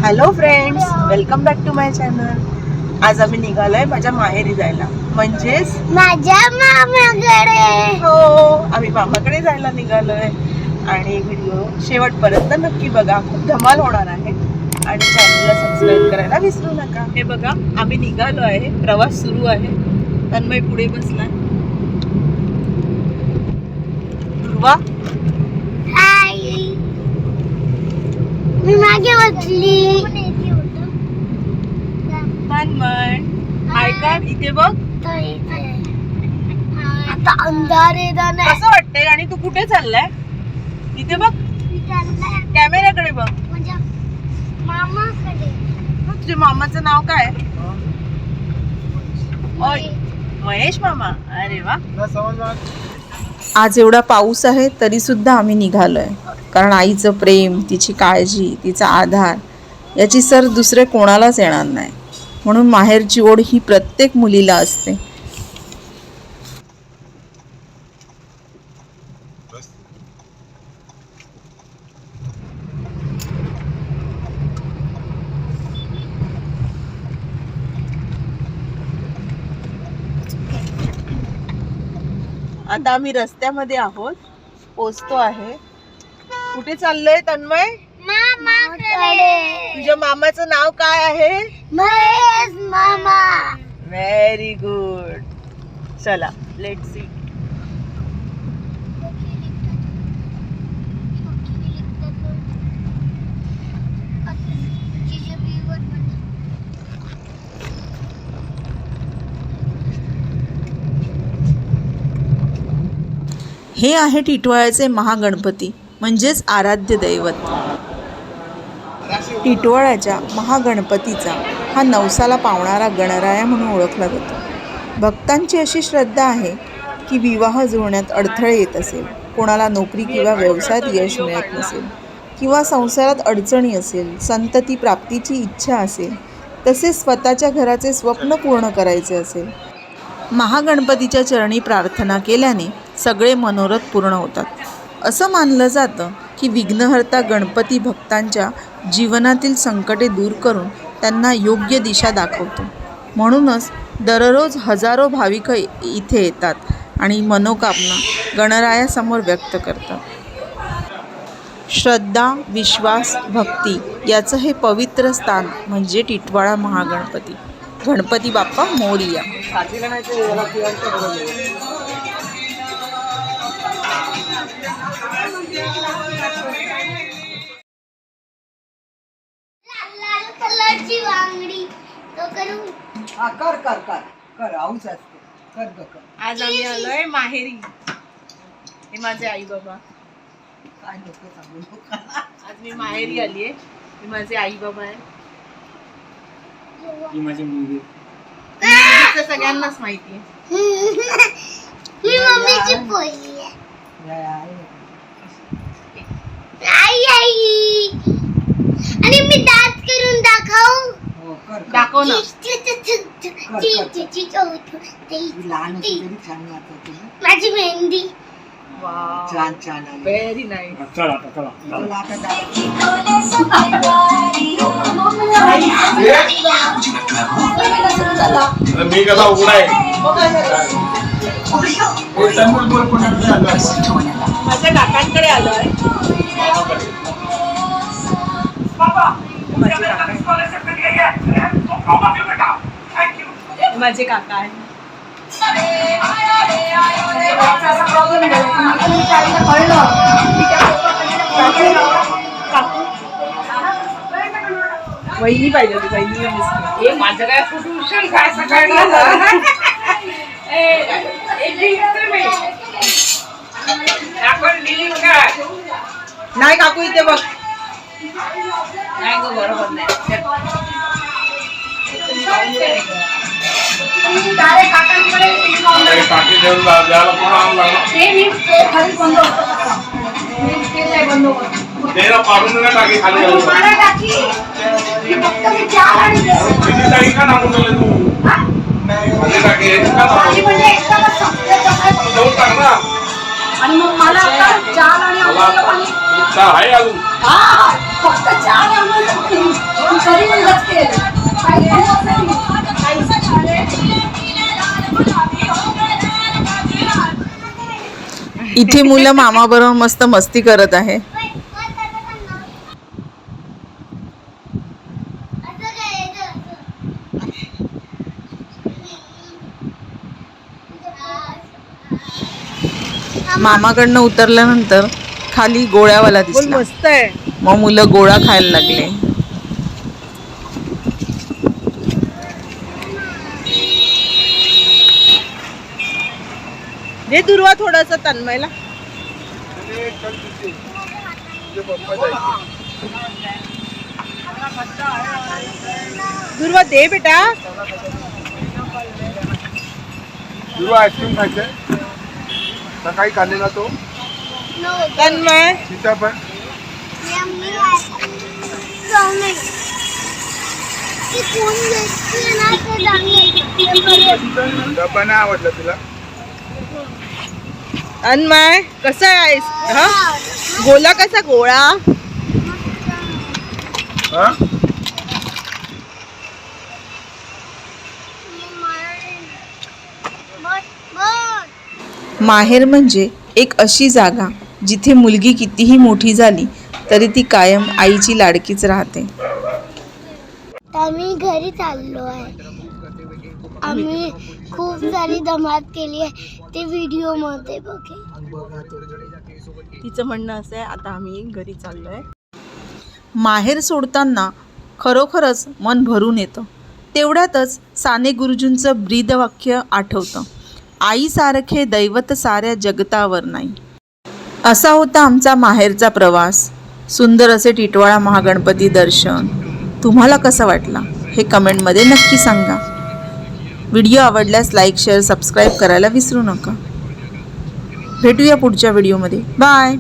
Hello friends, welcome back to my channel. आज आम्ही निघालोय माझ्या माहेरी जायला, म्हणजेच माझ्या मामाकडे. हो, आम्ही मामाकडे जायला निघालोय. आणि व्हिडिओ शेवटपर्यंत नक्की बघा, खूप धमाल होणार आहे. आणि चॅनलला सबस्क्राईब करायला विसरू नका. हे बघा, आम्ही निघालो आहे, प्रवास सुरू आहे. तन्मय पुढे बसलाय. दुर्वा मी मागे बसली. तन्मय हाय का, इथे बघ. आता अंधार आहे ना. कसं वाटतंय? आणि तू कुठे चाललाय? इथे बघ, कॅमेऱ्याकडे बघ. मामाकडे. तुझ्या मामाचं नाव काय? महेश मामा. अरे वा. आज एवढा पाऊस आहे तरी सुद्धा आम्ही निघालोय, कारण आईचं प्रेम, तिची काळजी, तिचा आधार याची सर दुसरे कोणालाच येणार नाही. म्हणून माहेरची ओढ ही प्रत्येक मुलीला असते. आता आम्ही रस्त्यामध्ये आहोत, पोचतो आहे. कुठे चाललोय तन्मय? मामाकडे. तुझ्या मामाचं नाव काय आहे? महेश मामा. Very good. चला, लेट्स सी. हे आहे टिटवाळ्याचे महागणपती, म्हणजेच आराध्य दैवत. टिटवाळ्याच्या महागणपतीचा हा नवसाला पावणारा गणराया म्हणून ओळखला जातो. भक्तांची अशी श्रद्धा आहे की विवाह जुळण्यात अडथळे येत असेल, कोणाला नोकरी किंवा व्यवसायात यश मिळत नसेल, किंवा संसारात अडचणी असेल, संतती प्राप्तीची इच्छा असेल, तसेच स्वतःच्या घराचे स्वप्न पूर्ण करायचे असेल, महागणपतीच्या चरणी प्रार्थना केल्याने सगळे मनोरथ पूर्ण होतात. असं मानलं जातं की विघ्नहर्ता गणपती भक्तांच्या जीवनातील संकटे दूर करून त्यांना योग्य दिशा दाखवतो. म्हणूनच दररोज हजारो भाविक इथे येतात आणि मनोकामना गणरायासमोर व्यक्त करतात. श्रद्धा, विश्वास, भक्ती याचं हे पवित्र स्थान म्हणजे टिटवाळा महागणपती. गणपती बाप्पा मोरया. कलरची वांगडी तो करू. कर कर कर कर आऊच असते. कर ग कर. आज आम्ही आलोय माहेरी. हे माझे आई बाबा. काय नको सांगू नका. आज मी माहेरी आलीये. हे माझे आई बाबा आहे. ही माझी मुलगी. सगळ्यांनाच माहिती आहे. ही मम्मीची पोळी आहे. आई आई. आणि मी डान्स करून दाखवू. दाखव ना. माझी मेहंदी. छान छान. Very nice. चला चला. मी कसा उघडाय माझ्या काकांकडे आलोय. माझे काका आहे. वहिनी पाहिजे होती. वहिनीला मिस. माझं काय कुठून काय नाही काकू इथे बघ. नाही ग, बरोबर नाही. आणि मग मला आता चाल आणि आहे अजून फक्त चाल इथे मुलं मामाबरोबर मस्त मस्ती करत आहे. मामाकडनं उतरल्यानंतर खाली गोळ्यावाला दिसला. मस्त आहे. मग मुलं गोळा खायला लागले. दे दुर्वा थोडस तन्मयला. दुर्वा दे बेटा. आईस्क्रीम खायचंय सकाळी खाल्लेला तो तन्मय सीताफळ डबा नाही आवडला तुला. तन्मय कसा आहे हा गोला कसा गोळा. हा माहेर म्हणजे एक अशी जागा जिथे मुलगी कितीही मोठी झाली तरी ती कायम आईची लाडकीच राहते. आम्ही घरी चाललो आहे. आम्ही खूप सारी धमाल केली आहे ते व्हिडिओ मध्ये बघे. तिचं म्हणणं असं आहे आता आम्ही घरी चाललोय. माहेर सोडताना खरोखरच मन भरून येतं. तेवढ्यातच साने गुरुजींचं ब्रीदवाक्य आठवतं, आईसारखे दैवत साऱ्या जगतावर नाही. असा होता आमचा माहेरचा प्रवास. सुंदर असे टिटवाळा महागणपती दर्शन. तुम्हाला कसं वाटला हे कमेंटमध्ये नक्की सांगा. व्हिडिओ आवडल्यास लाईक शेअर सबस्क्राईब करायला विसरू नका. भेटूया पुढच्या व्हिडिओमध्ये. बाय.